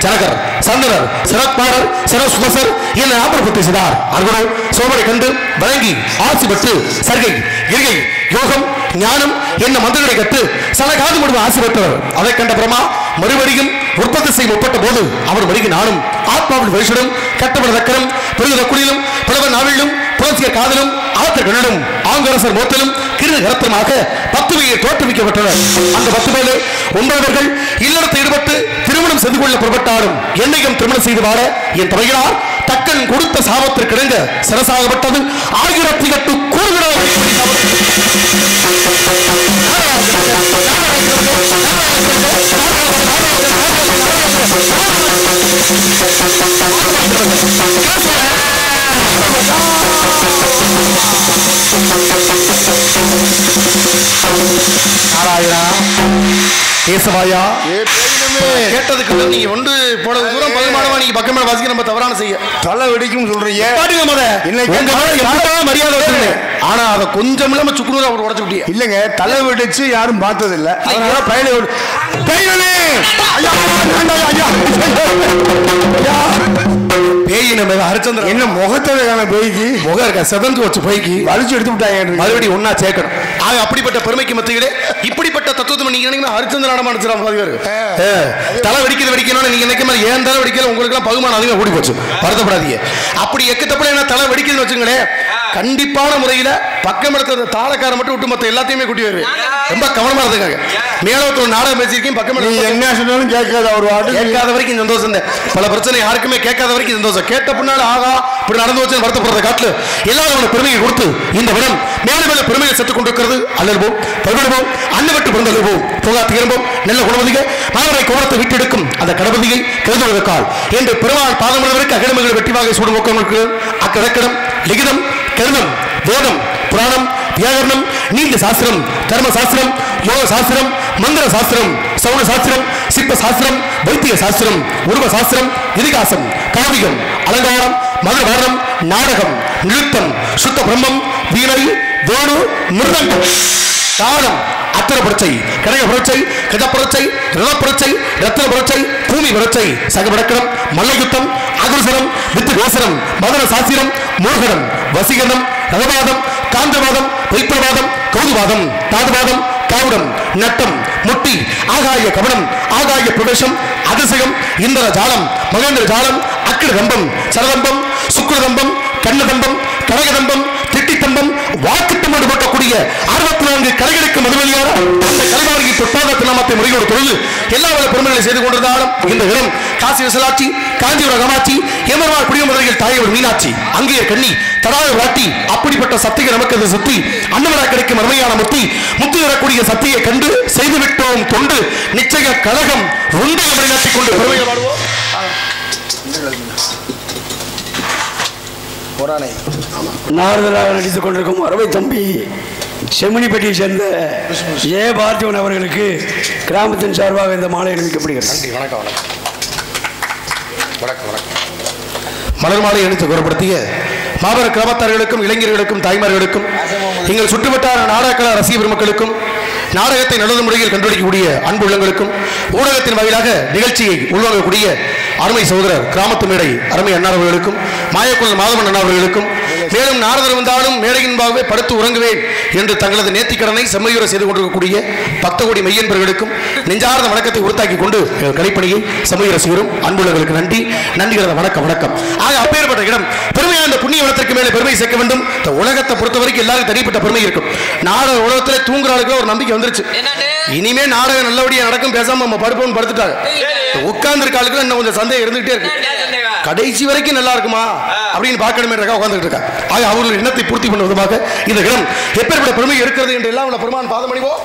ஜனகர், சந்தனர், சிறப்பாளர், சிறசுமசர் என ஆபரப்படுத்தினார். அர்குணம் சோமனை கண்டு வழங்கி ஆசி பெற்று சர்கை, இருகை, யோகம், ஞானம் என்ன மந்திரங்களை கற்று சலகாது முடிவு ஆசி பெற்றவர். அதை கண்ட பிரமா மறுபடியும் உற்பத்தி செய்ய முற்பட்ட போது அவர் மருகி நானும் ஆத்மாவில் வரிசடும் கட்டப்பட தக்கரம் பெருகிற குடியிலும் புலவர் நாவிலும் புலசிய காதலும் ஆத்த கண்ணிலும் ஆங்கரசர் மோத்தலும் கிரு கரத்தமாக 10 பேர் தோற்றுவிக்கப்பட்டனர். அந்த 10 பேர் 9 இல்லறத்தை ஈடுபட்டு திருமணம் செய்து கொள்ள புறப்பட்டாலும் என்னையும் திருமணம் செய்து வாழ என் தமையினார் தக்கன் கொடுத்த சாபத்திற்கு இணங்க சிரசாகப்பட்டது 1008 கூறுகிறார். கேசவாயா கேட்டதுக்கு நீங்க ஒன்று போனது தூரம் பகுமானமா நீங்க பக்கமே வாசிக்க நம்ம தவறான செய்ய தலை வெடிக்கும் சொல்றீங்க. மரியாதை வச்சிருந்தேன், ஆனா அதை கொஞ்சம் இல்லாம சுக்குனூர் அவர் உடச்சு விட்டிய. இல்லங்க, தலை வெடிச்சு யாரும் பார்த்தது இல்ல. அதனால ஹரிச்சந்திரன் என்ன முகத்தழகான பேய்க்கு முகம் இருக்க செதந்து வச்சு பேய்க்கு வலிச்சு எடுத்து விட்டாங்க. மறுபடியும் ஒன்னா சேர்க்கணும். ஆக அப்படிப்பட்ட பெருமைக்கு மத்தியிலே இப்படிப்பட்ட தத்துவத்தை நீங்க நினைக்கிறீங்க. ஹரிச்சந்திரன் தலை வெடிக்கிறது வெடிக்கணும்னு நீங்க நினைக்கிற மாதிரி ஏன் தலை வெடிக்கல உங்களுக்கு எல்லாம் பகுமானம் அதிகம் கூடி போச்சு. வருத்தப்படாதீங்க. அப்படி எக்கத்தப்பட என்ன தலை வெடிக்குதுன்னு வச்சுங்களேன், கண்டிப்பான முறையில பக்கம் எடுத்த தாளக்கார மட்டும் விட்டு மத்த எல்லாத்தையுமே கூட்டி வருவேன். ரொம்ப கவனமா இருந்துக்காங்க. மேலோத்தூர் நாடகம் பேசியிருக்கேன். பக்கம் என்ன சொன்னாலும் கேட்காத ஒரு வாட்டு கேட்காத வரைக்கும் சந்தோஷம். பல பிரச்சனை யாருக்குமே கேட்காத வரைக்கும் சந்தோஷம். கேட்ட பின்னால ஆகா இப்படி நடந்து வச்சு வருத்தப்படுறத காட்டுல எல்லாரும் பெருமையை கொடுத்து இந்த விடம் மேலும் மேலும் பெருமையை செத்துக் கொண்டிருக்கிறது. அல்லல்வோம் பருவம் அன்னவற்று பிறந்தல்வோம் புகா திகழ்வோம் நல்ல குணவதிக மாணவரை கோபத்தை விட்டெடுக்கும் அந்த கடவுதியை கருதுவதற்கால் என்று பெருமாள் பாதமளவிற்கு அகிலமகள் வெற்றிவாக சூடு நோக்கம் அக்கடக்கடம் லிகிதம் கருதம் வேதம் புராணம் வியாகரணம் நீண்ட சாஸ்திரம் தர்ம சாஸ்திரம் யோக சாஸ்திரம் மந்திர சாஸ்திரம் சவுன சாஸ்திரம் சிற்ப சாஸ்திரம் வைத்திய சாஸ்திரம் உருவ சாஸ்திரம் இதிகாசம் காவியம் அலங்காரம் மதுரவாரணம் நாடகம் நிருத்தம் சுத்த பிரம்மம் வீணை வேணு மிருதங்கம் தாளம் அத்தர புரட்சை கனக புரட்சை கஜ புரட்சை ரத புரட்சை ரத்ன புரட்சை பூமி புரட்சை சகபடக்கரம் மல்லயுத்தம் அகுசரம் வித்து கோசரம் மதன சாஸ்திரம் மூர்கடம் வசீகரணம் ரதவாதம் காந்தவாதம் வைத்திரவாதம் கௌதுவாதம் தாதுவாதம் காவுடம் நட்டம் முட்டி ஆகாய கவனம் ஆகாய பிரவேசம் அதிசயம் இந்திர ஜாலம் மகேந்திர ஜாலம் அக்கிர தம்பம் சரதம்பம் சுக்ரதம்பம் கண்ணதம்பம் கனகதம்பம் திட்டித்தம்பம் வாக்குத்தம்பம் போட்டக்கூடிய 64 கலைகளுக்கு மதுவெளியான அந்த கலைவாரியின் தொட்டாத திருநாமத்தை முறையோடு தொழுது எல்லா பெருமைகளை செய்து கொண்டிருந்தாலும் இந்த இடம் காசி விசலாட்சி காஞ்சிபுரம் காமாட்சி ஏமர்வார் குடியமதுரையில் தாயவர் மீனாட்சி அங்கேயே கண்ணி தடாத வாட்டி அப்படிப்பட்ட சக்திகள் நமக்கு அதை சுத்தி அன்னவரா கிடைக்கும் அருமையான முத்தி முத்தி வரக்கூடிய சக்தியை கண்டு செய்துவிட்டோம் தொண்டு நிச்சய கழகம் ஒன்றை வழிநடத்திக் கொண்டு பெருமையை பாடுவோம். நாரதராக நடித்துக் கொண்டிருக்கும் அறுவை தம்பி செமினிப்பட்டியை சேர்ந்த ஏ பார்த்திவன் அவர்களுக்கு கிராமத்தின் சார்பாக இந்த மாலை அணிவிக்கப்படுகிறது. வணக்கம் வணக்கம் வணக்கம். மலர் மாலை அணித்து குறப்படுத்திய மாபெர கிராமத்தார்களுக்கும் இளைஞர்களுக்கும் தாய்மார்களுக்கும் எங்கள் சுற்றுவட்டார நாடக ரசிக பெருமக்களுக்கும் நாடகத்தை நல்லது முறையில் கண்டுபிடிக்கக்கூடிய அன்பு உள்ளங்களுக்கும் ஊடகத்தின் வாயிலாக நிகழ்ச்சியை உள்வாங்கக்கூடிய அருமை சகோதரர் கிராமத்து மேடை அருமை அண்ணாவர்களுக்கும் மாயக்குழல் மாதவன் அண்ணாவர்களுக்கும் மேலும் நாரதர் வந்தாலும் மேடையின்பாகவே படுத்து உறங்குவேன் என்று தங்களது நேர்த்திக்கடனை செம்மையுற செய்து கொண்டிருக்கக்கூடிய 10 கோடி மெய்யன்பர்களுக்கும் நெஞ்சார்ந்த வணக்கத்தை உறுத்தாக்கி கொண்டு கலைப்பணியை செம்மையுற செய்யும் அன்புள்ளவர்களுக்கு நன்றி நன்றிகிறத வணக்கம் வணக்கம். ஆக அப்பேற்பட்ட இடம் பெருமையான இந்த புண்ணிய வனத்திற்கு மேலே பெருமை சேர்க்க வேண்டும். இந்த உலகத்தை பொறுத்த வரைக்கும் எல்லாருக்கும் தனிப்பட்ட பெருமை இருக்கும். நாடக உலகத்தில் தூங்குற ஆளுக்கு ஒரு நம்பிக்கை வந்துருச்சு. இனிமே நாடகம் நல்லபடியா நடக்கும் பேசாம நம்ம படுப்போம் படுத்துட்டாங்க. உட்கார்ந்து இருக்க ஆளுக்கு இன்னும் கொஞ்சம் சந்தேகம் இருந்துகிட்டே இருக்கு. கடைசி வரைக்கும் நல்லா இருக்குமா அப்படின்னு பார்க்கணுமே உட்கார்ந்துட்டு இருக்கா. ஆக அவர்கள் எண்ணத்தை பூர்த்தி பண்ண விதமாக இந்த இடம் எப்பேற்பட்ட பெருமை இருக்கிறது என்று எல்லாம் பெருமான் பாதம் அணிவோம்.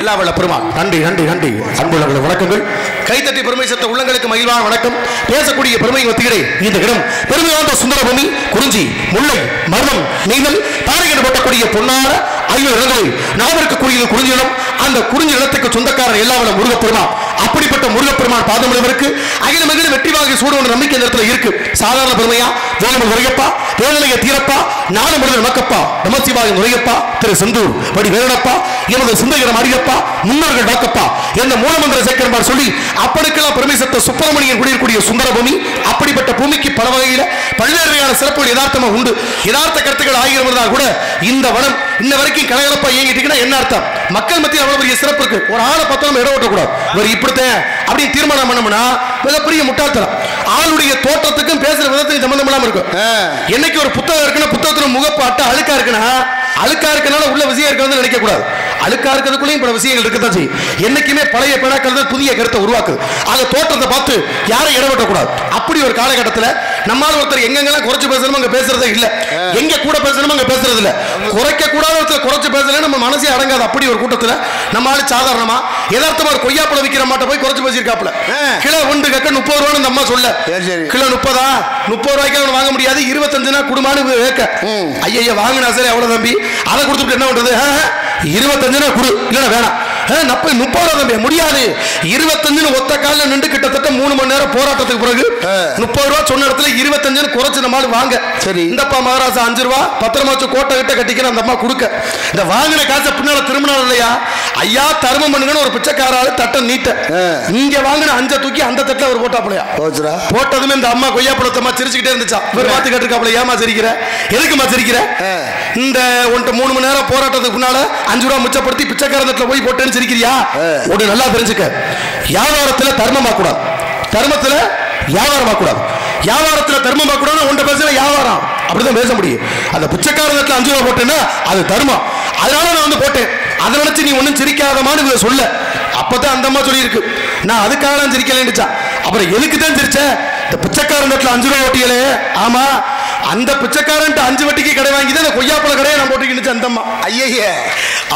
எல்லாம் வல்ல பெருமாள். நன்றி நன்றி நன்றி. அன்புள்ள வணக்கங்கள். கைத்தட்டி பெருமை சேர்த்த உள்ளங்களுக்கு மகிழ்வான வணக்கம். பேசக்கூடிய பெருமை ஒத்திகிறே இந்த இடம் பெருமை வாழ்ந்த சுந்தரபூமி, குறிஞ்சி, முல்லை, மர்மம், நீங்கள் தாரைகள் போட்டக்கூடிய பொன்னான 5 இடங்களில் நாம் இருக்கக்கூடியது குறிஞ்சி இடம். அந்த குறிஞ்சி இடத்துக்கு சொந்தக்காரர் எல்லாம் வல்ல முருகப்பெருமான். அப்படிப்பட்ட முருகப்பெருமான் பாதமுள்ளவருக்கு அகில மகிழ வெற்றி வாங்கி சூடுகிற நம்பிக்கை இந்த இடத்துல இருக்கு. சாதாரண பெருமையா? வேலுமன் முருகப்பா, வேலைய தீரப்பா, நாடு முருகன் நமக்கப்பா, நமசிவாய முருகப்பா, திரு செந்தூர் படி வேலனப்பா, எமது சிந்தைகரம் அடியப்பா, முன்னோர்கள் டாக்கப்பா என்ற மூலமந்திர சேக்கரம்பார் சொல்லி அப்படிக்கெல்லாம் பெருமை சேர்த்த சுப்பிரமணியன் குடியிருக்கூடிய சுந்தரபூமி. அப்படிப்பட்ட பூமிக்கு பல வகையில பல்வேறு வகையான சிறப்புகள் யதார்த்தமா உண்டு. யதார்த்த கருத்துக்கள் ஆகியம் இருந்தால் கூட இந்த வனம் இன்ன வரைக்கும் கலகலப்பா இயங்கிட்டு என்ன அர்த்தம்? மக்கள் மத்தியில் அவ்வளவு பெரிய சிறப்பு இருக்கு. ஒரு ஆளை பார்த்தா நம்ம இடம் ஓட்டக்கூடாது, ஒரு இப்படித்தான் அப்படின்னு தீர்மானம் பண்ணோம்னா மிகப்பெரிய முட்டாள்தனம். ஆளுடைய தோற்றத்துக்கும் பேசுற விதத்துக்கும் சம்பந்தம் இல்லாம இருக்கும். என்னைக்கு ஒரு புத்தகம் இருக்குன்னா புத்தகத்துல முகப்பு அட்டை அழுக்கா இருக்குன்னா அழுக்கா இருக்கனால உள்ள விஷயம் இருக்கிறது நினைக்க கூடாது. அழுக்கா இருக்கிறதுக்குள்ளேயும் பல விஷயங்கள் இருக்கத்தான் செய்யும். என்னைக்குமே பழைய பேனாக்கள் புதிய கருத்தை உருவாக்குது. ஆக தோற்றத்தை பார்த்து யாரும் இடவட்டக்கூடாது. அப்படி ஒரு காலகட்டத்தில் நம்மால் ஒருத்தர் எங்கெங்கெல்லாம் குறைச்சு பேசணுமோ அங்க பேசுறதே இல்லை, எங்க கூட பேசணுமோ அங்க பேசுறது இல்லை. குறைக்க கூடாத ஒருத்தர் குறைச்சு பேசல நம்ம மனசே அடங்காது. அப்படி ஒரு கூட்டத்தில் நம்மளால சாதாரணமா யதார்த்தமா ஒரு கொய்யாப்பழம் விற்கிற மாட்ட போய் குறைச்சு பேசியிருக்காப்ல. கிலோ 1 கக்க 30 ரூபான்னு இந்த அம்மா சொல்ல, கிலோ 30 ரூபாய்க்கு வாங்க முடியாது, 25 குடும்பம் வேக்க. ஐயா வாங்கினா சரி அவ்வளவு தம்பி, அதை கொடுத்துட்டு என்ன பண்றது? 25 கொடு, இல்லைன்னா வேணாம். 30 ரூபா தம்பி முடியாது. 25 ஒத்த காலில் நின்று கிட்டத்தட்ட 3 மணி நேரம் போராட்டத்துக்கு பிறகு 30 ரூபா சொன்ன இடத்துல 25 குறைச்சு நம்மளால வாங்க. சரி இந்தப்பா மகாராஜா 5 ரூபா பத்திரமாச்சு கோட்டை கிட்ட கட்டிக்கிற அந்த அம்மா கொடுக்க. இந்த வாங்கின காசை பின்னால திரும்பினாலும் இல்லையா, ஐயா தர்மம் பண்ணுங்கன்னு ஒரு பிச்சைக்காரால தட்டை நீட்ட இங்க வாங்கின 5 தூக்கி அந்த தட்டில் அவர் போட்டாப்லையா. போட்டதுமே இந்த அம்மா கொய்யாப்பழத்தம்மா சிரிச்சுக்கிட்டே இருந்துச்சா. இவர் பார்த்து கேட்டிருக்காப்ல, ஏமா சிரிக்கிற, எதுக்குமா சிரிக்கிற? இந்த 3 மணி நேரம் போராட்டத்துக்கு முன்னால 5 ரூபா மிச்சப்படுத்தி பிச்சைக்கார தட்டில் போய் போட்டேன்னு சிரிக்கிறியா? ஒன்று நல்லா தெரிஞ்சுக்க, வியாபாரத்துல தர்மமா கூடாது, தர்மத்துல வியாபாரமா கூடாது. வியாபாரத்துல தர்மமா கூடாது, ஒன்றை பேசல வியாபாரம் அப்படிதான் பேச முடியும். அந்த பிச்சைக்கார தட்டில் 5 ரூபா போட்டேன்னா அது தர்மம். அதனால நான் வந்து போட்டேன். அதை நினைச்சு நீ ஒன்னும் சிரிக்காதமான்னு சொல்ல. அப்பதான் அந்த அம்மா சொல்லி இருக்கு, நான் அதுக்காக தான் சிரிக்கலன்னுச்சா. அப்புறம் எதுக்கு தான் சிரிச்ச? இந்த பிச்சைக்காரன் தட்டில் 5 ரூபா ஓட்டியலே. ஆமா, அந்த பிச்சைக்காரன் 5 வட்டிக்கு கடை வாங்கி தான் கொய்யாப்பழ கடையை நான் போட்டுக்கிட்டு அந்த அம்மா. ஐயே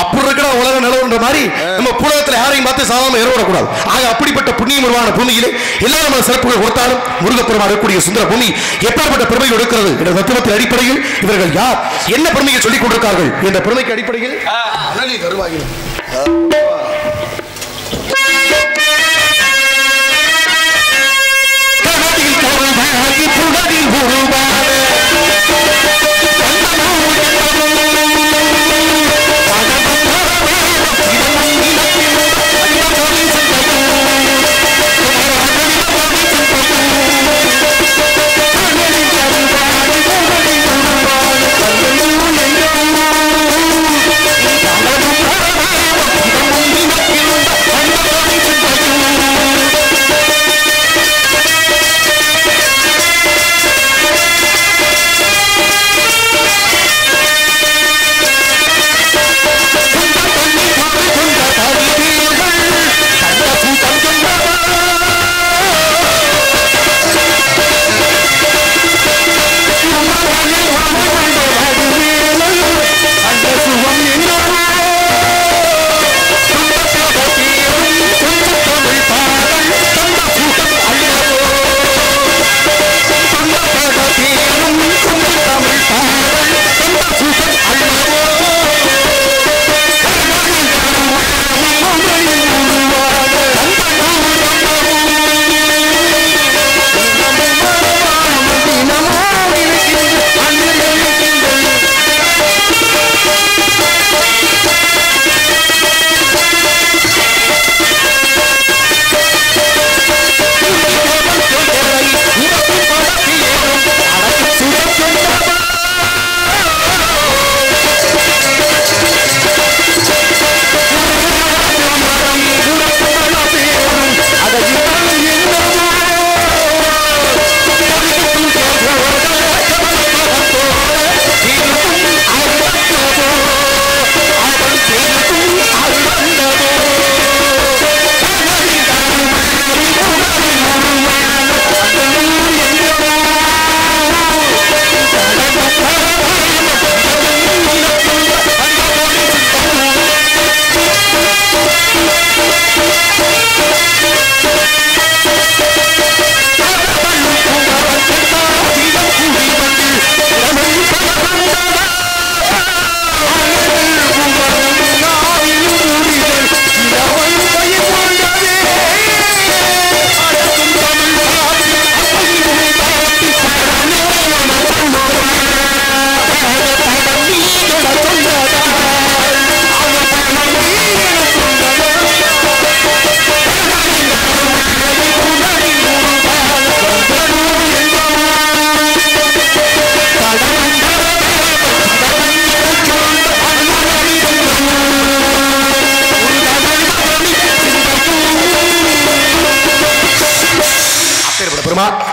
அப்படி இருக்கிற உலக நிலவுன்ற மாதிரி நம்ம புலகத்தில் யாரையும் பார்த்து சாதாரண ஏறவிடக்கூடாது. ஆக அப்படிப்பட்ட புண்ணியம் உருவான பூமியிலே எல்லா நம்ம சிறப்புகள் கொடுத்தாலும் முருகப்பெருமான் இருக்கக்கூடிய சுந்தர பூமி எப்பேற்பட்ட பெருமைகள் எடுக்கிறது என்ற தத்துவத்தின் அடிப்படையில் இவர்கள் யார், என்ன பெருமையை சொல்லிக் கொண்டிருக்கார்கள் என்ற பெருமைக்கு அடிப்படையில்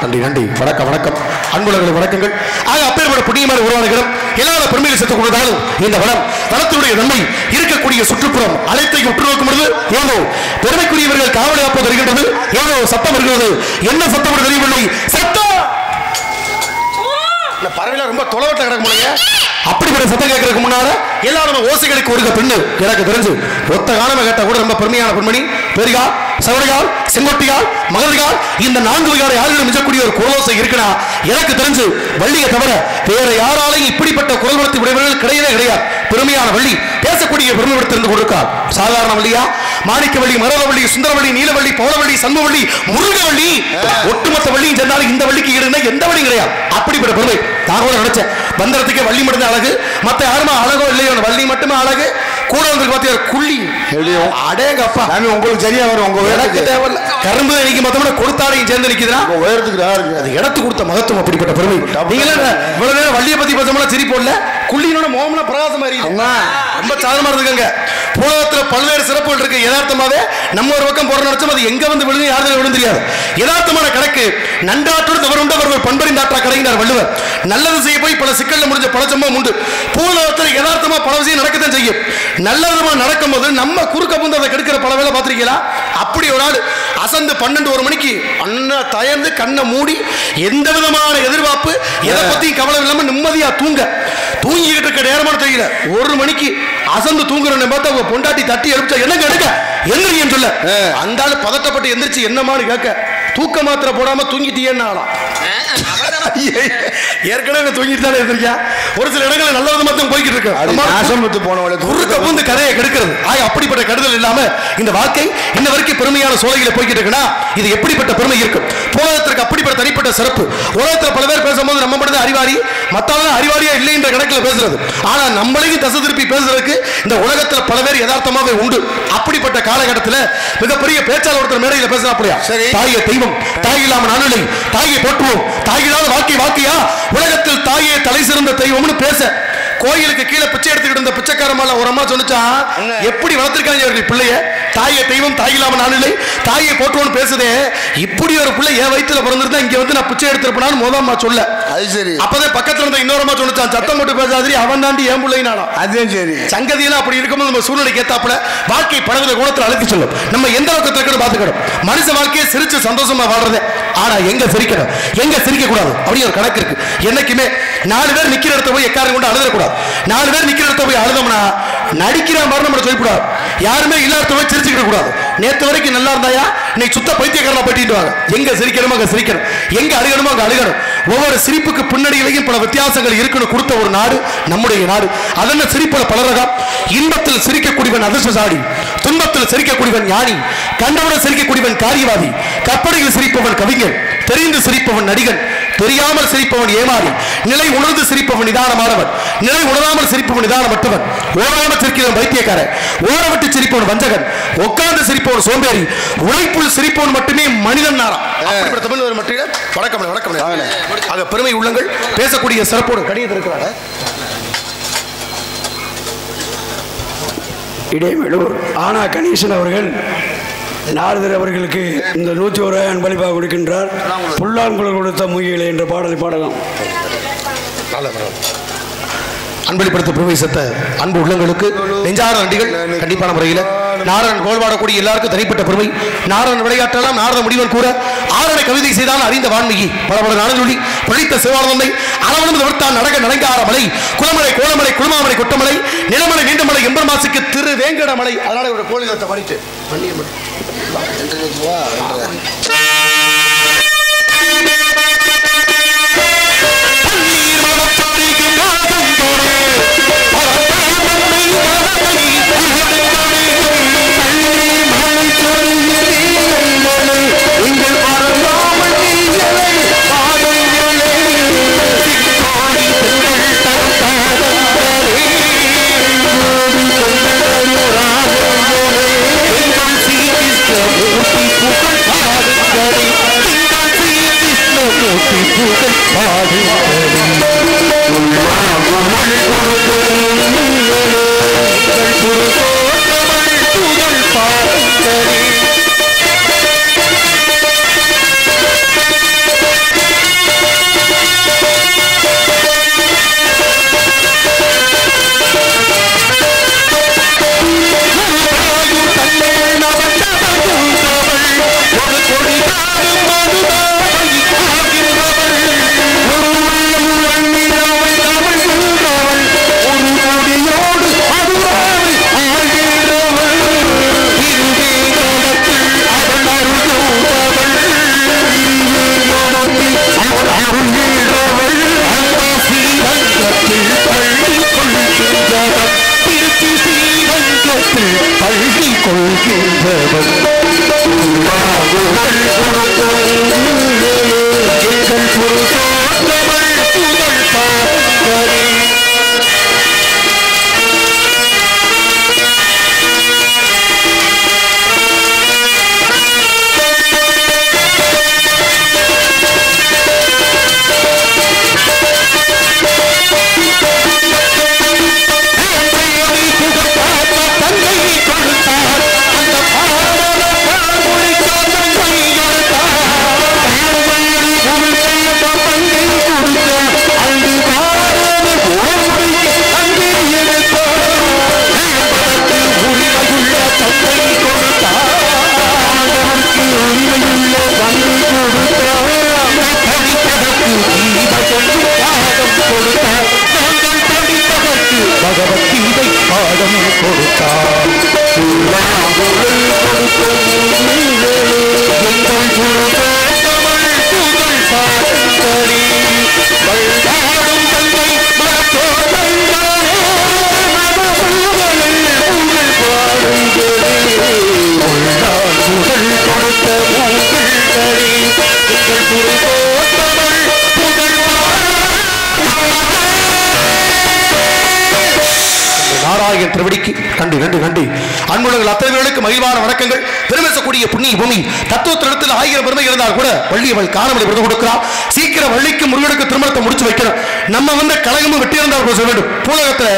நன்றி நன்றி. வணக்கம் வணக்கம். அன்புலகளை வணக்கங்கள். ஆக அப்பேற்பட்ட புண்ணியமான உருவானங்களும் எல்லா பெருமையில் செத்துக் கொண்டதாலும் இந்த வனம் வனத்தினுடைய நன்மை இருக்கக்கூடிய சுற்றுப்புறம் அனைத்தையும் உற்று நோக்கும் பொழுது ஏதோ பெருமைக்குரியவர்கள் காவல் காப்பது வருகின்றது. ஏதோ சத்தம் வருகிறது. என்ன சத்தம் தெரியவில்லை. சத்தம் பறவைல ரொம்ப தொலைவட்ட கிடக்க முடியல. அப்படிப்பட்ட சத்தம் கேட்கறதுக்கு முன்னால எல்லாரும் ஓசைகளுக்கு ஒரு பெண்ணு எனக்கு தெரிஞ்சு ஒத்த காலமா கேட்டா கூட ரொம்ப பெருமையான பெண்மணி பெரியார் சவடியால் செங்கோட்டியால் மகளிரால் இந்த 4 வகையான யாரும் மிஞ்சக்கூடிய ஒரு குரலோசை இருக்குன்னா எனக்கு தெரிஞ்சு வள்ளியை தவிர வேற யாராலையும் இப்படிப்பட்ட குரல் வளர்த்தி உடையவர்கள் கிடையவே கிடையாது. பெருமையான வள்ளி பேசக்கூடிய பெருமைப்படுத்திருந்து கொடுக்கார். சாதாரண வள்ளியா மாணிக்கவள்ளி மரதவள்ளி சுந்தரவள்ளி நீலவள்ளி பௌரவள்ளி சண்முகவள்ளி முருகவள்ளி ஒட்டுமொத்த வள்ளியும் சேர்ந்தாலும் இந்த வள்ளிக்கு ஈடுனா எந்த வள்ளியும் கிடையாது. அப்படிப்பட்ட பெருமை நான் கூட நினைச்சேன். வந்தறதுக்கே வள்ளி மட்டும் அழகு, மத்த யாருமா அழகோ இல்லையோ வள்ளி மட்டுமே அழகு. கூட வந்து பாத்தீங்க குள்ளி அடேங்கப்பா உங்களுக்கு சரியா வரும். உங்க எனக்கு தேவையில்ல. கரும்பு இன்னைக்கு மொத்தமா கொடுத்தாடையும் சேர்ந்து நிக்குதுன்னா உயரத்துக்கு அது இடத்து கொடுத்த மகத்துவம். அப்படிப்பட்ட பெருமை. நீங்களே இவ்வளவு நேரம் வள்ளியை பத்தி பேசலாம் சிரி போடல. குள்ளினோட மோமன பிரகாசம் மாதிரி ரொம்ப சாதமா இருக்குங்க. பூலகத்துல பல்வேறு சிறப்புகள் இருக்கு. யதார்த்தமாவே நம்ம ஒரு பக்கம் போற நினைச்சோம் அது எங்க வந்து விழுந்து யாரும் விழுந்து தெரியாது. யதார்த்தமான கணக்கு நன்றாற்றோடு தவறுண்டவர் பண்பறிந்தாற்றா கடையினார் வள்ளுவர். நல்லது செய்ய போய் பல சிக்கல்ல முடிஞ்ச பல சம்பவம் உண்டு. பூலகத்துல யதார்த்தமா பல விஷயம் நடக்கத்தான் செய்யும். நல்ல விதமா நடக்கும் போது நம்ம குறுக்க புந்து அதை கெடுக்கிற பல வேலை பார்த்திருக்கீங்களா? அப்படி ஒரு ஆள் அசந்து 12-1 மணிக்கு அண்ணா தயர்ந்து கண்ணை மூடி எந்த விதமான எதிர்பார்ப்பு எதை பத்தியும் கவலை இல்லாம நிம்மதியா தூங்கிக்கிட்டு இருக்க நேரமான தெரியல 1 மணிக்கு அசந்து தூங்குறேன்னு பார்த்தா அவங்க பொண்டாட்டி தட்டி எழுப்பிச்சா என்னங்க எடுக்க எந்திரின்னு சொல்ல அந்த ஆளு பதட்டப்பட்டு எந்திரிச்சு என்னமான்னு கேட்க தூக்க மாத்திரை போடாம தூங்கிட்டீன்னு ஆளாம். ஏற்கனவே தூங்கிட்டு தானே இருந்திருக்கா. ஒரு சில இடங்களில் நல்ல விதமாக போய்கிட்டு இருக்கு. குறுக்க வந்து கதையை கெடுக்கிறது. அப்படிப்பட்ட கெடுதல் இல்லாம இந்த வாழ்க்கை இன்ன வரைக்கும் பெருமையான சோலைகளை போய்கிட்டு இருக்குன்னா இது எப்படிப்பட்ட பெருமை இருக்கும். உலகத்திற்கு அப்படிப்பட்ட தனிப்பட்ட சிறப்பு. உலகத்தில் பல பேர் பேசும்போது நம்ம மட்டும் அறிவாளி மற்றவங்க அறிவாளியா இல்லை என்ற கணக்கில் பேசுறது. ஆனா நம்மளையும் தசை திருப்பி பேசுறதுக்கு இந்த உலகத்தில் பல பேர் யதார்த்தமாவே உண்டு. அப்படிப்பட்ட காலகட்டத்தில் மிகப்பெரிய பேச்சாளர் ஒருத்தர் மேடையில் பேசுறாப்படியா தாயை தெய்வம் தாய் இல்லாம நானில்லை தாயை போற்றுவோம் தாயில்லாத வாழ்க்கை வாழ்க்கையா உலகத்தில் தாயே தலை சிறந்த தெய்வம்னு பேச கோயிலுக்கு கீழே பிச்சை எடுத்துக்கிட்டு இருந்த பிச்சைக்காரமால ஒரு அம்மா சொன்னிச்சா எப்படி வளர்த்திருக்காங்க பிள்ளைய தாயை தெய்வம் தாயில்லாம நானில்லை தாயை போற்றுவோம்னு பேசுதே இப்படி ஒரு பிள்ளை என் வயிற்றுல பிறந்திருந்தா இங்க வந்து நான் பிச்சை எடுத்திருப்பேன்னு முதல் அம்மா சொல்ல அது சரி. அப்பதான் பக்கத்துல இருந்த இன்னொரு அம்மா சொன்னிச்சான் சத்தம் போட்டு பேசாதிரி அவன் தாண்டி ஏன் பிள்ளைனாலும் அதே சரி. சங்கதியெல்லாம் அப்படி இருக்கும்போது நம்ம சூழ்நிலைக்கு ஏத்தாப்புல வாழ்க்கை படகுல கோணத்தில் அழைத்து சொல்லும். நம்ம எந்த அளவுக்கு இருக்குன்னு பாத்துக்கணும். மனுஷ வாழ்க்கையை சிரிச்சு சந்தோஷமா வாழ்றதே. ஆனா எங்க சிரிக்கணும் எங்க சிரிக்க கூடாது அப்படி ஒரு கணக்கு இருக்கு. என்னைக்குமே 4 பேர் நிக்கிற இடத்த போய் எக்காரம் கொண்டு அழுதக்கூடாது. 4 பேர் நிக்கிற இடத்த போய் அழுதோம்னா நடிக்கிற மாதிரி நம்ம சொல்லக்கூடாது. யாருமே இல்லாத போய் சிரிச்சுக்கிட கூடாது. நேற்று வரைக்கும் நல்லா இருந்தாயா இன்னைக்கு சுத்த பைத்தியக்காரனா பட்டிட்டு வாங்க. எங்க சிரிக்கணுமோ அங்க சிரிக்கணும், எங்க அழுகணுமோ அங்க அழுகணும். ஒவ்வொரு சிரிப்புக்கு பின்னணியிலையும் பல வித்தியாசங்கள் இருக்குன்னு கொடுத்த ஒரு நாடு நம்முடைய நாடு. அதென்ன சிரிப்புல பலரகம். இன்பத்தில் சிரிக்கக்கூடியவன் அதிர்ஷ்டசாலி, துன்பத்தில் சிரிக்கக்கூடியவன் ஞானி, கண்டவுடன் சிரிக்கக்கூடியவன் காரியவாதி, கற்பனையில் சிரிப்பவன் கவிஞன், தெரிந்து சிரிப்பவன் நடிகன், தெரியாமல் சிரிப்பவன் ஏமாறி, நிலை உணர்ந்து சிரிப்பவன் நிதானமானவன், நிலை உணராமல் சிரிப்பவன் நிதானமற்றவன், ஓடாமல் சிரிக்கிறவன் பைத்தியக்காரன், ஓட விட்டு சிரிப்பவன் வஞ்சகன், உட்கார்ந்து சிரிப்பவன் சோம்பேறி, உழைப்புள் சிரிப்பவன் மட்டுமே மனிதன் நாரா. வணக்கம் வணக்கம். ஆக பெருமை உள்ளங்கள் பேசக்கூடிய சிறப்போடு கடிதம் இருக்கிறாங்க. இடைமேலூர் ஆனா கணேசன் அவர்கள் நாரதர் அவர்களுக்கு இந்த 101 அன்பளிப்பாக கொடுக்கின்றார். புல்லாங்குழல் கொடுத்த மூங்கிலே என்ற பாடலை பாடலாம். அன்பளிப்படுத்த பிரவேசத்த அன்பு உள்ளங்களுக்கு நெஞ்சார நன்றிகள். கண்டிப்பான முறையில் நாரணன் கோல்வாடக்கூடிய எல்லாருக்கும் தனிப்பட்ட பெருமை. நாரணன் விளையாட்டெல்லாம் நாரண முடிவன் கூட ஆரணை கவிதை செய்தால் அறிந்த வான்மிகி பல பல நாளொலி பழித்த சிவானந்தை அளவனது விடுத்தான் நடக்க நடங்கார மலை குளமலை கோலமலை குளுமாமலை கொட்டமலை நிலமலை நீண்டமலை எம்பெருமாசுக்கு திரு வேங்கடமலை. அதனால ஒரு கோலிதத்தை படித்து உள்ளத்தில் பள்ளி கொள்கின்றவன் எங்கள் புருஷோத்தமள் புகழ் பாக்கரே. பகவத்கீதை பாடம் கொடுத்தார். எங்கள் புருஷோத்தமள் புகழ் பாடங்களே வள்ளாடும் தந்தை மரத்தோடங்களே புகழ் பாடுங்களே உள்ளார் புகழ் கொடுத்த உங்களே எங்கள் புருஷோத்தமள் புகழ் நாராயண் திருவடிக்கு நன்றி நன்றி நன்றி. அன்புள்ளவர்கள் அத்தனை பேர்களுக்கு மகிழ்வான வணக்கங்கள். பெருமேசக்கூடிய புண்ணிய பூமி தத்துவத்திடத்தில் 1000 பெருமை இருந்தால் கூட வள்ளி அவள் காணவளை விருது கொடுக்கிறார். சீக்கிரம் வள்ளிக்கு முருகனுக்கு திருமணத்தை முடிச்சு வைக்கணும். நம்ம வந்து கழகமும் வெட்டி இருந்தால் சொல்ல வேண்டும். பூலகத்துல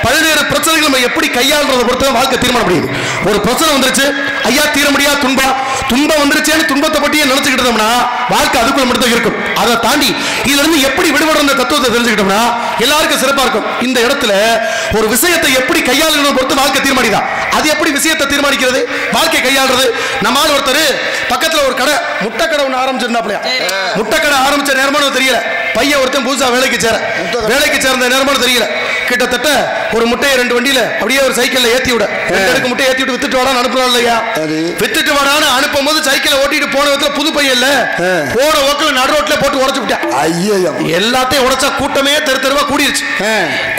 பல்வேறு பிரச்சனைகள் நம்ம எப்படி கையாளுறதை பொறுத்த வாழ்க்கை தீர்மானம் முடியுது. ஒரு பிரச்சனை வந்துருச்சு, ஐயா தீர முடியாது துன்பம் வந்துருச்சேன்னு துன்பத்தை பற்றியே நினைச்சுக்கிட்டு இருந்தோம்னா வாழ்க்கை அதுக்குள்ள மட்டும் இருக்கும். அதை தாண்டி இதுல இருந்து எப்படி விடுபடுற அந்த தத்துவத்தை தெரிஞ்சுக்கிட்டோம்னா எல்லாருக்கும் சிறப்பா இருக்கும். இந்த இடத்துல ஒரு விஷயத்தை எப்படி கையாளுறதை பொறுத்து வாழ்க்கை தீர்மானிதான். அது எப்படி விஷயத்தை தீர்மானிக்கிறது, வாழ்க்கை கையாளுறது. நம்மால் ஒருத்தர் பக்கத்துல ஒரு கடை முட்டை கடை ஒன்று ஆரம்பிச்சிருந்தாப்லையா, முட்டை கடை ஆரம்பிச்ச நேரமானு தெரியல. பையன் ஒருத்தன் புதுசா வேலைக்கு சேர்ந்த நேரமானு தெரியல. கிட்டத்தட்ட ஒரு முட்டையை 2 வண்டியில அப்படியே ஒரு சைக்கிள்ல ஏத்தி விட முட்டையை ஏத்தி விட்டு வித்துட்டு வாடான்னு அனுப்புறான் இல்லையா. வித்துட்டு வாடான்னு அனுப்பும் போது சைக்கிளை ஓட்டிட்டு போன விதத்துல புது பையன் இல்ல போன ஓக்கல நடு ரோட்ல போட்டு உடைச்சு விட்டான். எல்லாத்தையும் உடைச்சா கூட்டமே தெரு தெருவா கூடிருச்சு.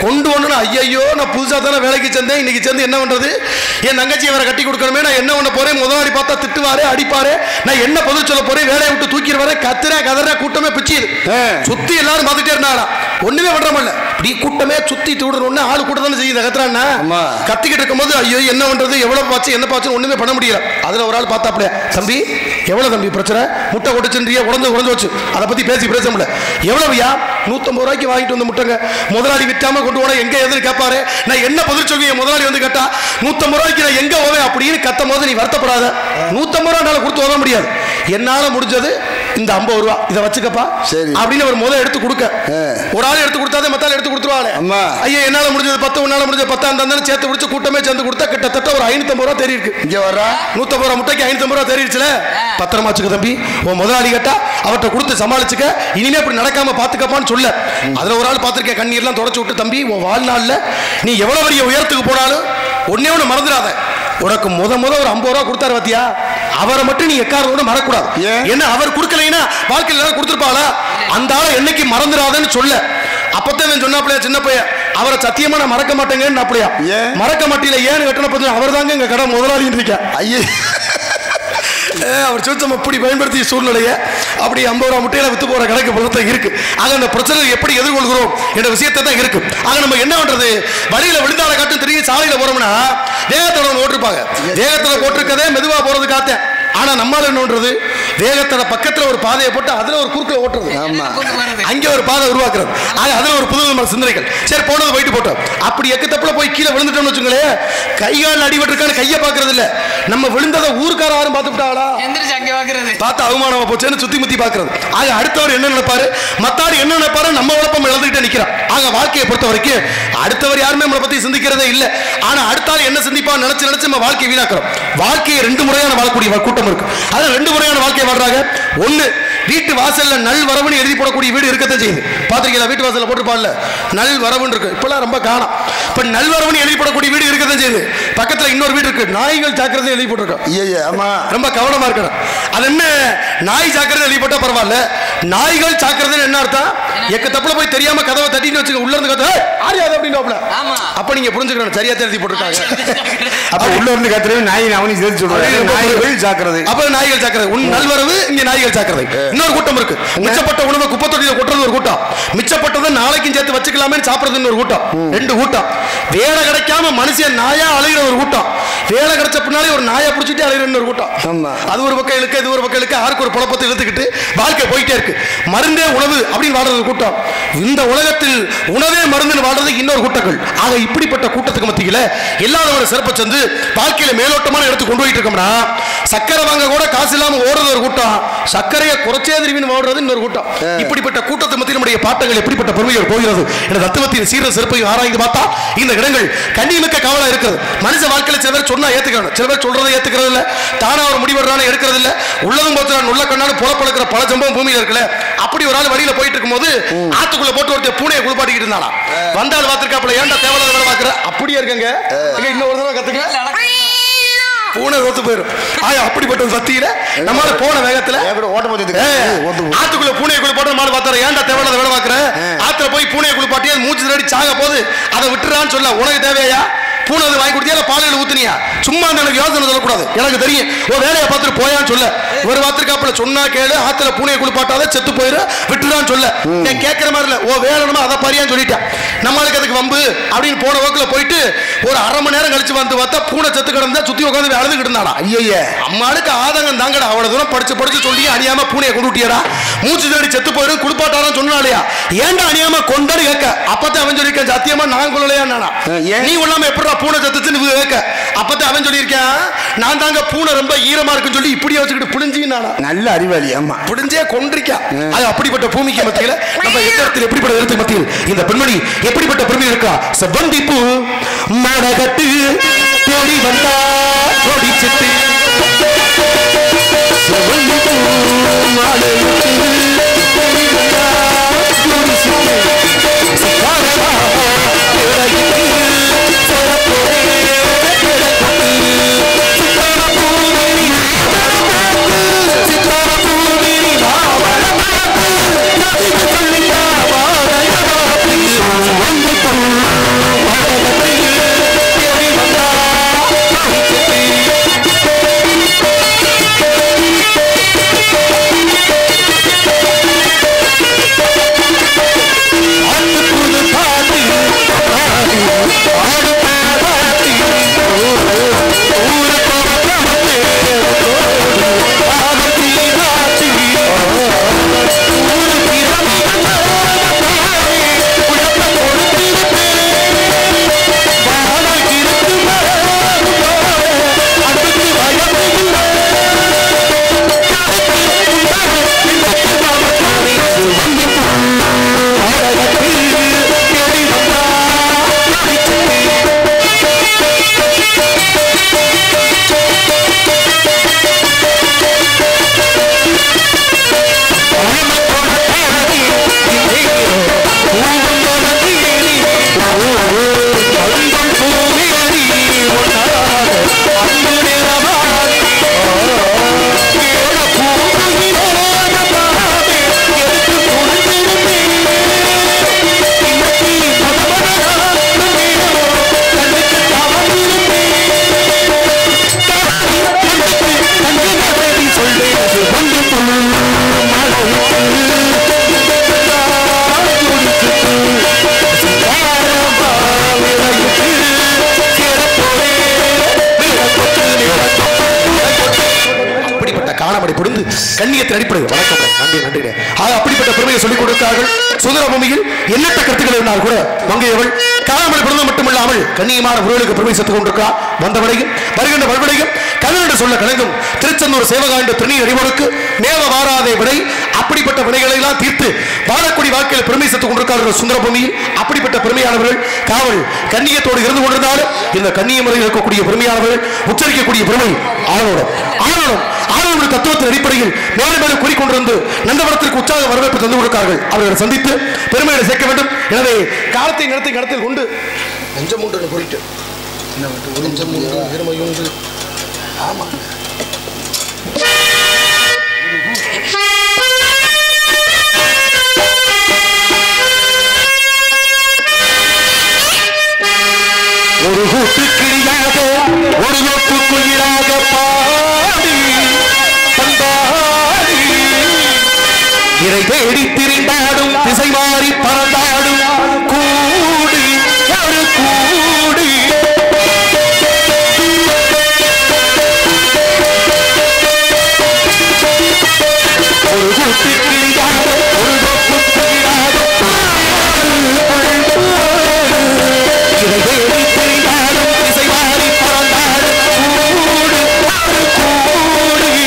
கொண்டு ஒண்ணு ஐயோ நான் புதுசா தானே வேலைக்கு சேர்ந்தேன், இன்னைக்கு சேர்ந்து என்ன பண்றது, என் தங்கச்சியை வேற கட்டி கொடுக்கணுமே, நான் என்ன பண்ண போறேன், முதலாளி பார்த்தா திட்டுவாரு அடிப்பாரு, நான் என்ன பதில் சொல்ல போறேன், வேலையை விட்டு தூக்கிடுவாரு, கதற கூட்டமே பிச்சுது. சுத்தி எல்லாரும் பார்த்துட்டே இருந்தாங்க, ஒண்ணுமே பண்றமில்ல. இப்படி கூட்டமே சுத்தி தூடுறோன்னு ஆளு கூட தானே செய்யுது. கத்துறான்னா கத்திக்கிட்டு இருக்கும்போது ஐயோ என்ன பண்றது, எவ்வளவு பாச்சு என்ன பாச்சு ஒண்ணுமே பண்ண முடியல. அதுல ஒரு ஆள் பார்த்தாப்லையா, தம்பி எவ்வளவு தம்பி பிரச்சனை, முட்டை உடைச்சுன்றியா, உடஞ்சு வச்சு அதை பத்தி பேச முடியல. எவ்வளவுயா, 150 ரூபாய்க்கு வாங்கிட்டு வந்த முட்டைங்க, முதலாளி விட்டாம கொண்டு போன எங்க எதுன்னு கேட்பாரு, நான் என்ன பதில் சொல்லுவீங்க, முதலாளி வந்து கேட்டா 150 ரூபாய்க்கு நான் எங்க போவேன் அப்படின்னு கத்தும் போது நீ வருத்தப்படாத, 150 ரூபா என்னால கொடுத்து உதவ முடியாது, என்னால முடிஞ்சது இந்த 50 ரூபா இதை வச்சுக்கப்பா அப்படின்னு ஒரு முதல் எடுத்து கொடுக்க. ஒரு ஆள் எடுத்து கொடுத்தாதே மத்தாள் எடுத்து கொடுத்துருவாளே. ஐயா என்னால முடிஞ்சது 10, உன்னால முடிஞ்சது 10 அந்த சேர்த்து முடிச்சு கூட்டமே சேர்ந்து கொடுத்தா கிட்டத்தட்ட ஒரு 550 ரூபா தேறி இருக்கு. இங்க வர 150 ரூபா முட்டைக்கு 550 ரூபா தேறிடுச்சுல. பத்திரமா வச்சுக்க தம்பி, உன் முதலாளி கேட்டா அவர்கிட்ட கொடுத்து சமாளிச்சுக்க, இனிமே அப்படி நடக்காம பாத்துக்கப்பான்னு சொல்ல. அதுல ஒரு ஆள் பார்த்திருக்கேன், கண்ணீர்லாம் தொடச்சு விட்டு, தம்பி உன் வாழ்நாள்ல நீ எவ்வளவு பெரிய உயரத்துக்கு போனாலும் ஒன்னே ஒண்ணு மறந்துடாத, உனக்கு முத ஒரு 50 ரூபா கொடுத்தாரு பாத்தியா, அவரை மட்டும் நீ எக்காரத்தோட மறக்கூடாது. என்ன அவர் கொடுக்கலைன்னா வாழ்க்கையில் எல்லாரும் கொடுத்துருப்பாளா, அந்த ஆளை என்னைக்கு மறந்துடாதன்னு சொல்ல. அப்பத்தான் சொன்னாப்லையா சின்ன பையன், அவரை சத்தியமா நான் மறக்க மாட்டேங்கன்னு அப்படியா, மறக்க மாட்டீங்களா ஏன்னு கட்டண அவர் தாங்க எங்க கடை முதலாளின்னு இருக்கேன். ஐயே அவர் சொச்சம் அப்படி பயன்படுத்திய சூழ்நிலையை அப்படி 50 ரூபா முட்டையில வித்து போற கணக்கு பொறுத்த இருக்கு. ஆக அந்த பிரச்சனை எப்படி எதிர்கொள்கிறோம் என்ற விஷயத்தை தான் இருக்கு. ஆக நம்ம என்ன பண்றது, வழியில விழுந்தால காட்டும் தெரியும், சாலையில போறோம்னா வேகத்தோட ஓட்டிருப்பாங்க, வேகத்துல போட்டிருக்கதே மெதுவா போறது காத்தேன். ஆனா நம்மால என்னன்றது வேகத்தோட பக்கத்துல ஒரு பாதையை போட்டு அதுல ஒரு குறுக்கில் ஓட்டுறது, அங்க ஒரு பாதை உருவாக்குறது. ஆக அதுல ஒரு புது சிந்தனைகள். சரி போனது போயிட்டு போட்டோம், அப்படி எக்கத்தப்புல போய் கீழே விழுந்துட்டோம்னு வச்சுங்களேன், கைகால் அடிபட்டிருக்கான்னு கையை பாக்குறது இல்ல, நம்ம விழுந்ததை ஊருக்கார யாரும் பார்த்துட்டாங்களா பார்த்து அவமானமா போச்சேன்னு சுத்தி முத்தி பாக்குறது. ஆக அடுத்தவர் என்ன நினைப்பாரு, மத்தாரு என்ன நினைப்பாரு, நம்ம உழப்பம் இழந்துகிட்டே நிக்கிறோம். ஆக வாழ்க்கையை பொறுத்த வரைக்கும் அடுத்தவர் யாருமே நம்மளை பத்தி சிந்திக்கிறதே இல்லை. ஆனா அடுத்தாலும் என்ன சிந்திப்பான்னு நினைச்சு நம்ம வாழ்க்கையை வீணாக்குறோம். வாழ்க்கையை 2 முறையான வாழக்கூடிய கூட்டம் இருக்கு. அதுல 2 முறையான வாழ்க்கையை வாழ்றாங்க. ஒண்ணு, வீட்டு வாசல்ல நல் வரவுன்னு எழுதி போடக்கூடிய வீடு இருக்கத்தான் செய்யுது. பாத்திருக்கீங்களா, வீட்டு வாசல்ல போட்டுப்பாங்கல்ல நல் வரவுன்னு இருக்கு, இப்பெல்லாம் ரொம்ப காணோம். இப்ப நல் வரவுன்னு எழுதி போடக்கூடிய வீடு இருக்கத்தான் செய்யுது. பக்கத்துல இன்னொரு வீடு இருக்கு, நாய்கள் ஜாக்கிரதை எழுதி போட்டிருக்கோம். ரொம்ப கவனமா இருக்கணும். அது என்ன, நாய் ஜாக்கிரதை எழுதி போட்டா பரவாயில்ல, நாய்கள் ஜாக்கிரதை என்ன அர்த்தம், எக்க தப்புல போய் தெரியாம கதவை தட்டின்னு வச்சுக்க, உள்ள இருந்து கதை ஆரியாது அப்படின்னு. அப்ப அப்ப நீங்க புரிஞ்சுக்கணும், சரியா எழுதி போட்டிருக்காங்க. அப்ப உள்ள இருந்து கத்துறது நாய் அவனி சேர்த்து சொல்றாங்க. நாய்கள் ஜாக்கிரதை. அப்ப நாய்கள் ஜாக்கிரதை. உன் நல்வரவு இங்க நாய்கள் ஜாக்கிரதை. இன்னொரு கூட்டம் இருக்கு. மிச்சப்பட்ட உணவை குப்பை தொட்டியில கொட்டுறது ஒரு கூட்டம், மிச்சப்பட்டதை நாளைக்கும் சேர்த்து வச்சுக்கலாமே சாப்பிடுறது ஒரு கூட்டம். ரெண்டு கூட்டம். வேலை கிடைக்காம மனுஷன் நாயா அலைகிற ஒரு கூட்டம், வேலை கிடைச்ச பின்னாலே ஒரு நாயை பிடிச்சிட்டு அலைகிற ஒரு கூட்டம். அது ஒரு பக்கம் இழுக்க, இது ஒரு பக்கம் இழுக்க, யாருக்கு ஒரு புழப்பத்தை இழுத்துக்கிட்டு வாழ்க்கை போயிட்டே இருக்கு. மருந்தே உணவு அப்படின்னு வாழ்றது கூட்டம். இந்த உலகத்தில் உணவே மருந்து வாழ்றது இன்னொரு கூட்டங்கள். ஆக இப்படிப்பட்ட கூட்டத்துக்கு மத்தியில எல்லாரோட சிறப்பு சென்று வாழ்க்கையில மேலோட்டமான இடத்துக்கு கொண்டு போயிட்டு இருக்கோம்னா, சக்கரை வாங்க கூட காசு இல்லாம ஓடுறது ஒரு கூட்டம், சக்கரையை குறைச்சே திரும்பின்னு ஓடுறது இன்னொரு கூட்டம். இப்படிப்பட்ட கூட்டத்துக்கு மத்தியில் நம்முடைய பாட்டங்கள் எப்படிப்பட்ட பெருமைகள் போகிறது என்ற தத்துவத்தின் சீர சிறப்பை ஆராய்ந்து பார்த்தா இந்த இடங்கள் கண்ணிமிக்க காவலா இருக்கிறது. மனுஷ வாழ்க்கையில சில பேர் சொன்னா ஏத்துக்கிறாங்க, சில பேர் சொல்றதை ஏத்துக்கிறது இல்ல, தானா ஒரு முடிவெடுறான எடுக்கிறது இல்ல, உள்ளதும் போத்துறான் உள்ள கண்ணாலும் புலப்பழக்கிற பல சம்பவம் பூமியில இருக்குல்ல. அப்படி ஒரு ஆள் வழியில போயிட்டு இருக்கும் போது ஆத்துக்குள்ள போட்டு ஒருத்தர் பூனையை குளிப்பாட்டிக்கிட்டு இருந்தானா. வந்தால் பார்த்திருக்காப்புல, ஏன்டா தேவையில்லாத வேலை பார்க்கிற, அப்படியே இருக்கங்க இன்னொரு தடவை கத்துக்க பூனை ஓத்து போயிடும். அப்படிப்பட்ட சத்தியில நம்மளால போன வேகத்துல ஆத்துக்குள்ள பூனையை குளிப்பாட்டு மாடு பார்த்தாரு, ஏன்டா தேவையில்லாத வேலை பார்க்கிற, ஆத்துல போய் பூனையை குளிப்பாட்டி மூச்சு தடி சாக போது அதை விட்டுறான்னு சொல்ல, உனக்கு தேவையா பூனை வாங்கி கொடுத்தியா இல்ல பாலையில ஊத்துனியா, சும்மா எனக்கு யோசனை சொல்லக்கூடாது, எனக்கு தெரியும் ஒரு வேலையை பார்த்துட்டு போயான்னு சொல்ல. ஒரு வார்த்தைக்காப்புல சொன்னா கேளு, ஆத்துல பூனையை குளிப்பாட்டாத செத்து போயிரு விட்டுறான்னு சொல்ல. நான் கேட்கிற மாதிரி இல்ல, ஓ வேலைமா அதை பாரியான்னு சொல்லிட்டேன். நம்மளுக்கு அதுக்கு வம்பு அப்படின்னு போன வாக்குல போயிட்டு ஒரு அரை மணி நேரம் கழிச்சு வந்து பார்த்தா பூனை செத்து கிடந்தா சுத்தி உட்காந்து அழுதுகிட்டு இருந்தாடா. ஐயா அம்மாளுக்கு ஆதங்கம் தாங்கடா, அவ்வளவு தூரம் படிச்சு சொல்லி அணியாம பூனையை கொண்டு விட்டியடா, மூச்சு தேடி செத்து போயிரு குளிப்பாட்டாரான்னு சொன்னாலையா, ஏன்டா அணியாம கொண்டாடு கேட்க. அப்பதான் அவன் சொல்லியிருக்கேன், சத்தியமா நான் கொள்ளலையா நானா, நீ கொள்ளாம எப்படா பூனை செத்துன்னு கேட்க. அப்பதான் அவன் சொல்லியிருக்கேன், நான் தாங்க பூனை ரொம்ப ஈரமா இருக்குன்னு சொல்லி இப்படியே வச்சுக்கிட்டு புடிஞ்சி நானா. நல்ல அறிவாளி அம்மா புடிஞ்சே கொண்டிருக்கா. அது அப்படிப்பட்ட பூமிக்கு மத்தியில நம்ம இடத்துல எப்படிப்பட்ட இடத்துக்கு மத்தியில் இந்த பெண்மணி எப்படிப்பட்ட பெருமை இருக்கா. செவ்வந்தி பூ மடகட்டு தேடி வந்தா கொடி செட்டு, செவ்வந்தி பூ மடகட்டு தேடி வந்தா கொடி செட்டு, சித்தாரா தேடகிட்டு சரப்போரே தேடகட்டு, சித்தாரா பூமி சித்தாரா பூமி நாவலமாக்கு நதிக்கு சொல்லியா வாழையாக்கு, செவ்வந்தி பூ மடகட்டு தேடி வந்தா கொடி செட்டு. கண்ணியத்தின் அடிப்படை வணக்கம் நன்றி நன்றி. அப்படிப்பட்ட பெருமையை சொல்லிக் கொடுத்தார்கள். சுதந்திர பூமியில் எண்ணற்ற கருத்துக்கள் இருந்தால் கூட மங்கையவள் காலமடை பிறந்த மட்டுமில்லாமல் கண்ணியமான உறவுகளுக்கு பெருமை சேர்த்துக் கொண்டிருக்கிறார். வந்தவரையும் வருகின்ற வருவடையும் கண்ணென்று சொல்ல கலங்கும் திருச்செந்தூர் சேவகாண்ட திருநீர் அறிவோருக்கு மேவ வாராதே விடை. அப்படிப்பட்ட விடைகளை எல்லாம் தீர்த்து வாழக்கூடிய வாழ்க்கையில் பெருமை சேர்த்துக் கொண்டிருக்கிறார்கள் சுந்தர பூமியில். அப்படிப்பட்ட பெருமையானவர்கள் காவல் கண்ணியத்தோடு இருந்து கொண்டிருந்தாலும் இந்த கண்ணிய முறையில் இருக்கக்கூடிய பெருமையானவர்கள் உச்சரிக்கக்கூடிய பெருமை ஆணோடும் ஆணோடும் ஆணவ தத்துவத்தின் அடிப்படையில் மேலும் மேலும் கூறிக்கொண்டிருந்து நந்தவனத்திற்கு உற்சாக வரவேற்பு தந்து கொடுக்கிறார்கள். அவர்களை சந்தித்து பெருமைகளை சேர்க்க வேண்டும். எனவே காலத்தை நேரத்தை கடத்தில் கொண்டு நெஞ்சம் உண்டு குறித்து நெஞ்சம் உண்டு பெருமை உண்டு. ஆமா ஒரு கூட்டு கிளியாக ஒரு நோட்டு குயிலாக பாடி பந்தாடி இறை தேடி திரிந்தாடும் திசை மாறி பறந்தாடும் கூடி யாரு கூடி ஒரு கூட்டு கிளியாக ஒரு நோட்டு குயிலாக இறை தேடி திரிந்தாடும் திசை மாறி பறந்தாடும் கூடு யாரு கூடி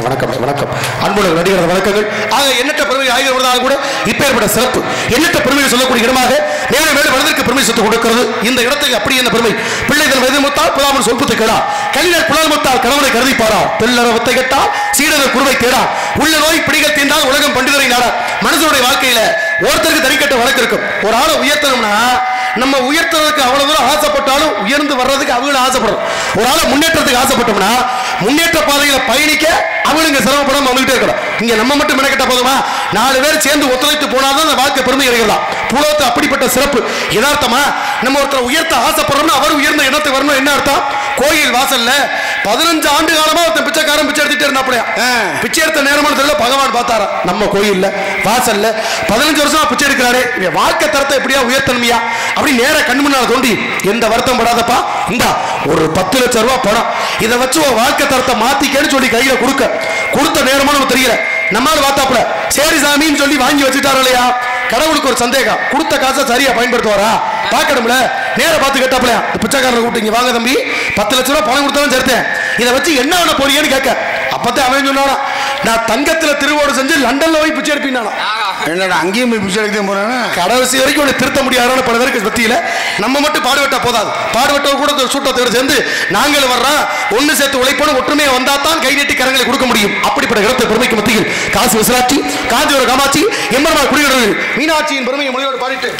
வணக்கம் வணக்கம் அன்புள்ள நடிகர் வணக்கங்கள். ஆக எண்ணற்ற பெருமை ஆகியோர் கூட இப்பேற்பட்ட சிறப்பு எண்ணற்ற பெருமையை சொல்லக்கூடிய இடமாக மேலும் மேலும் மனதிற்கு பெருமை சொத்து கொடுக்கிறது. இந்த இடத்துக்கு அப்படி என்ன பெருமை? பிள்ளைகள் வயது முத்தால் புலாமல் சொல்பத்தை கேடா, கலினர் புலால் முத்தால் கணவனை கருதிப்பாரா, தெல்லற வத்தை கெட்டா சீடர் குருவை தேடா, உள்ள நோய் பிடிகள் தீர்ந்தால் உலகம் பண்டிதரை நாடா. மனுஷனுடைய வாழ்க்கையில ஒருத்தருக்கு தனிக்கட்ட வழக்கு இருக்கும். ஒரு ஆளை உயர்த்தணும்னா நம்ம உயர்த்துறதுக்கு அவ்வளவு தூரம் ஆசைப்பட்டாலும் உயர்ந்து வர்றதுக்கு அவங்களும் ஆசைப்படும். ஒரு ஆளை முன்னேற்றத்துக்கு ஆசைப்பட்டோம்னா முன்னேற்ற பாதையில பயணிக்க அவனுங்க சிரமப்படாம வந்துகிட்டே இருக்கிறோம். இங்க நம்ம மட்டும் மெனக்கிட்ட போதுமா? 4 பேர் சேர்ந்து ஒத்துழைத்து போனாதான் அந்த வாழ்க்கை பெருமை அடையலாம். புலத்து அப்படிப்பட்ட சிறப்பு யதார்த்தமா நம்ம ஒருத்தர் உயர்த்த ஆசைப்படுறோம்னா அவர் உயர்ந்த இடத்துக்கு வரணும். என்ன அர்த்தம்? கோயில் வாசல்ல 15 ஆண்டு காலமா ஒருத்தன் பிச்சைக்காரன் பிச்சை எடுத்துட்டே இருந்தா பிச்சை எடுத்த நேரமான தெரியல பகவான் பார்த்தாரா நம்ம கோயில்ல வாசல்ல 15 வருஷமா பிச்சை எடுக்கிறாரு. வாழ்க்கை தரத்தை எப்படியா உயர்த்தணுமியா அப்படி நேர கண்ணு முன்னால தோண்டி எந்த வருத்தம் படாதப்பா இந்தா ஒரு 10 லட்சம் ரூபாய் பணம் இதை வச்சு வாழ்க்கை தரத்தை மாத்திக்கன்னு சொல்லி கையில கொடுத்த நேரமான தெரியல. நம்மால் பார்த்தாப்புல சரி சாமின்னு சொல்லி வாங்கி வச்சுட்டாரு இல்லையா? கடவுளுக்கு ஒரு சந்தேகம், கொடுத்த காசை சரியா பயன்படுத்துவாரா பார்க்கணும்ல. நேர பார்த்து கேட்டாப்புல பிச்சைக்காரனை கூப்பிட்டு வாங்க தம்பி 10 லட்சம் ரூபாய் பணம் கொடுத்தாலும் சேர்த்தேன், இதை வச்சு என்ன பண்ண போறீங்கன்னு கேட்க. அப்பதான் அவன் சொன்னானா நான் தங்கத்துல திருவோடு செஞ்சு லண்டன்ல போய் பிச்சை எடுப்பீங்க. என்னடா அங்கேயும் போய் பிச்சை எடுக்க போறாங்க. கடைசி வரைக்கும் உன்னை திருத்த முடியாத பல பேருக்கு மத்தியில நம்ம மட்டும் பாடுபட்டா போதாது. பாடுபட்ட கூட சூட்டத்தோடு சேர்ந்து நாங்களும் வர்றோம், ஒன்னு சேர்த்து உழைப்போம், ஒற்றுமையை வந்தா தான் கை நீட்டி கரங்களை கொடுக்க முடியும். அப்படிப்பட்ட இடத்தை பெருமைக்கு மத்தியில் காசி விசாலாட்சி, காஞ்சிபுரம் காமாட்சி, எம்பெருமாள் குடியிருக்கிறது மீனாட்சியின் பெருமையை மொழியோடு பாடிட்டு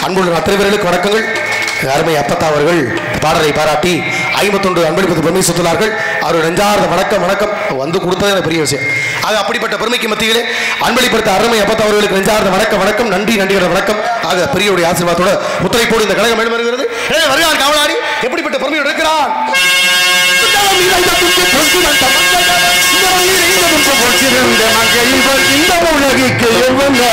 அன்புள்ள அத்தனை பேர்களுக்கு வணக்கங்கள். அருமை அப்பத்தா அவர்கள் பாடலை பாராட்டி 51 அன்பளிப்பது பெருமை சொத்துள்ளார்கள். அவர் நெஞ்சார்ந்த வணக்கம் வணக்கம் வந்து கொடுத்தது எனக்கு பெரிய விஷயம். ஆக அப்படிப்பட்ட பெருமைக்கு மத்தியிலே அன்பளிப்படுத்த அருமை அப்பத்தா அவர்களுக்கு நெஞ்சார்ந்த வணக்கம் வணக்கம் நன்றி நன்றியோட வணக்கம். ஆக பெரியவுடைய ஆசீர்வாதத்தோட முத்திரை போடு இந்த கழகம் மேலும் வருகிறது. வருகிறார் காவலாடி எப்படிப்பட்ட பெருமையோடு இருக்கிறார். இந்த உலகிற்கு மங்கை